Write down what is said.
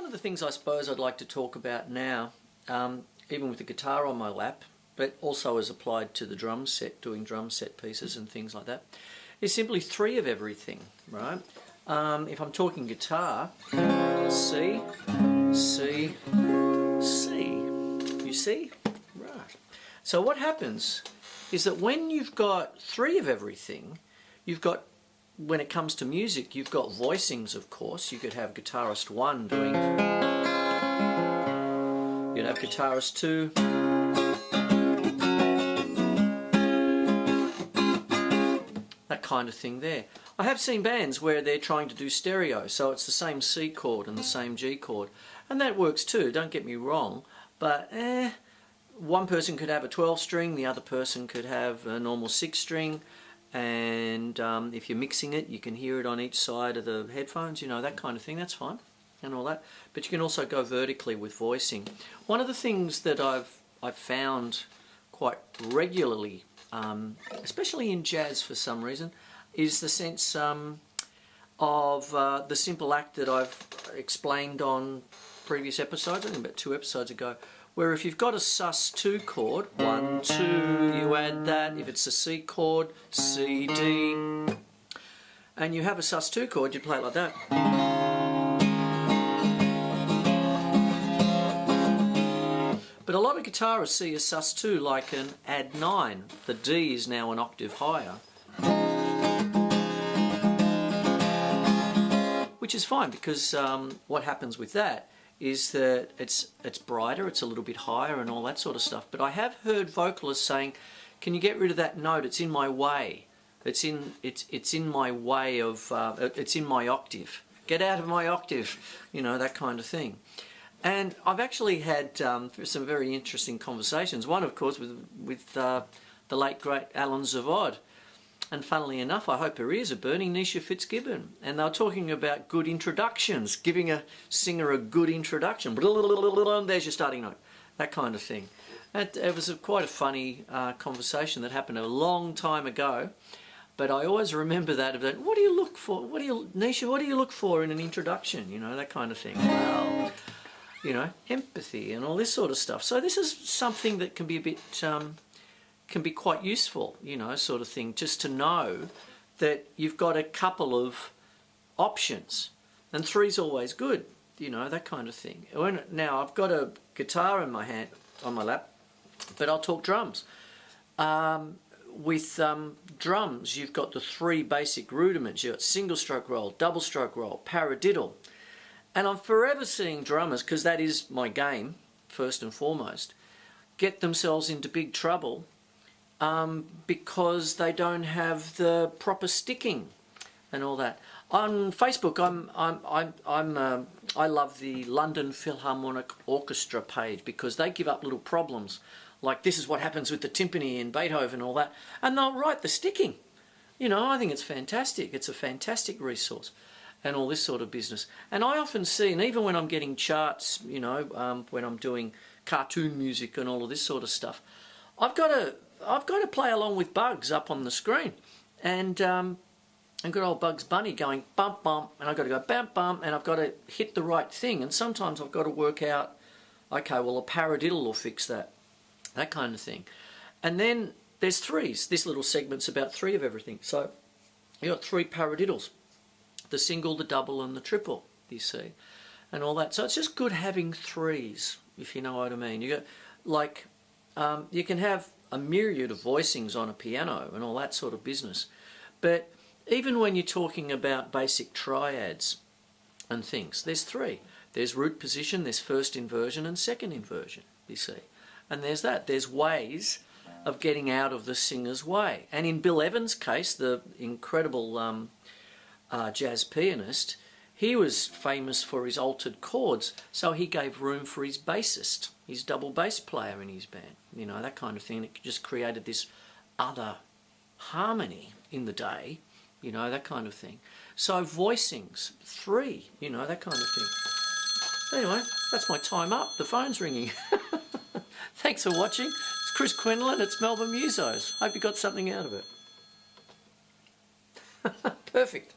of the things I suppose I'd like to talk about now, even with the guitar on my lap, but also as applied to the drum set, doing drum set pieces and things like that, is simply 3 of everything, right? If I'm talking guitar, C, C, C. You see? Right. So what happens is that when you've got 3 of everything, you've got, when it comes to music, you've got voicings, of course. You could have guitarist 1 doing, you'd have guitarist 2, that kind of thing there. I have seen bands where they're trying to do stereo, so it's the same C chord and the same G chord, and that works too, don't get me wrong, but one person could have a 12 string, the other person could have a normal 6 string, and if you're mixing it, you can hear it on each side of the headphones, you know, that kind of thing, that's fine, and all that. But you can also go vertically with voicing. One of the things that I've found quite regularly, especially in jazz for some reason, is the sense of the simple act that I've explained on previous episodes, I think about 2 episodes ago, where if you've got a sus2 chord, 1, 2, you add that. If it's a C chord, C, D, and you have a sus2 chord, you play it like that. But a lot of guitarists see a sus2 like an add 9. The D is now an octave higher, which is fine, because what happens with that is that it's brighter, it's a little bit higher and all that sort of stuff. But I have heard vocalists saying, can you get rid of that note, it's in my way, it's in my way of, it's in my octave, get out of my octave, you know, that kind of thing. And I've actually had some very interesting conversations, one of course with the late great Alan Zavod. And funnily enough, I hope her ears are burning, Nisha Fitzgibbon. And they were talking about good introductions, giving a singer a good introduction. There's your starting note, that kind of thing. It was quite a funny conversation that happened a long time ago. But I always remember that, what do you look for? Nisha, what do you look for in an introduction? You know, that kind of thing. Well, you know, empathy and all this sort of stuff. So this is something that can be a bit... can be quite useful, you know, sort of thing, just to know that you've got a couple of options, and 3's always good, you know, that kind of thing. Now I've got a guitar in my hand, on my lap, but I'll talk drums. With drums, you've got the 3 basic rudiments. You've got single stroke roll, double stroke roll, paradiddle, and I'm forever seeing drummers, because that is my game first and foremost, get themselves into big trouble because they don't have the proper sticking and all that. On Facebook, I love the London Philharmonic Orchestra page, because they give up little problems like this is what happens with the timpani in Beethoven and all that, and they'll write the sticking. You know, I think it's fantastic. It's a fantastic resource and all this sort of business. And I often see, and even when I'm getting charts, you know, when I'm doing cartoon music and all of this sort of stuff, I've got to play along with Bugs up on the screen, and good old Bugs Bunny going bump bump, and I've got to go bump bump, and I've got to hit the right thing, and sometimes I've got to work out, okay, well a paradiddle will fix that kind of thing. And then there's 3s. This little segment's about 3 of everything. So you've got 3 paradiddles, the single, the double and the triple, you see, and all that. So it's just good having 3s, if you know what I mean. You got, like, you can have a myriad of voicings on a piano and all that sort of business, but even when you're talking about basic triads and things, there's 3. There's root position, there's first inversion and second inversion, you see, and there's that. There's ways of getting out of the singer's way. And in Bill Evans' case, the incredible jazz pianist, he was famous for his altered chords, so he gave room for his bassist, his double bass player in his band, you know, that kind of thing. It just created this other harmony in the day, you know, that kind of thing. So voicings, 3, you know, that kind of thing. Anyway, that's my time up. The phone's ringing. Thanks for watching. It's Chris Quinlan. It's Melbourne Musos. Hope you got something out of it. Perfect.